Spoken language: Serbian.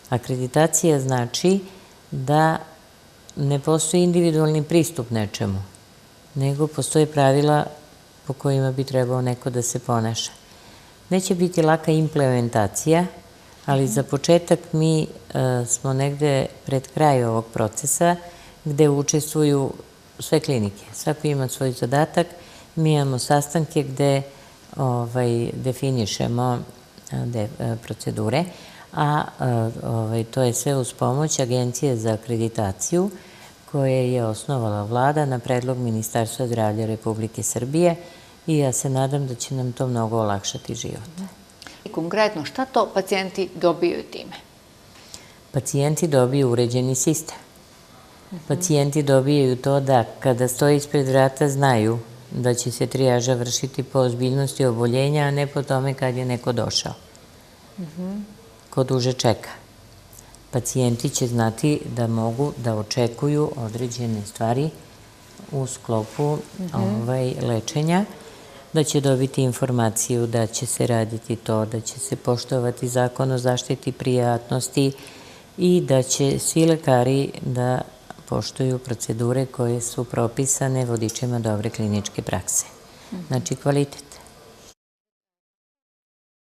Akreditacija znači da ne postoji individualni pristup nečemu, nego postoje pravila po kojima bi trebao neko da se ponaša. Neće biti laka implementacija, ali za početak mi smo negde pred kraj ovog procesa gde učestvuju sve klinike. Svako ima svoj zadatak, mi imamo sastanke gde definišemo procedure, a to je sve uz pomoć Agencije za akreditaciju koje je osnovala vlada na predlog Ministarstva zdravlja Republike Srbije i ja se nadam da će nam to mnogo olakšati život. I konkretno, šta to pacijenti dobiju time? Pacijenti dobiju uređeni sistem. Pacijenti dobijaju to da kada stoje ispred vrata znaju da će se trijaža vršiti po ozbiljnosti oboljenja, a ne po tome kad je neko došao. Ko duže čeka. Pacijenti će znati da mogu da očekuju određene stvari u sklopu lečenja, da će dobiti informaciju da će se raditi to, da će se poštovati zakon o zaštiti prijatnosti i da će svi lekari da poštuju procedure koje su propisane vodičima dobre kliničke prakse. Znači kvalitet.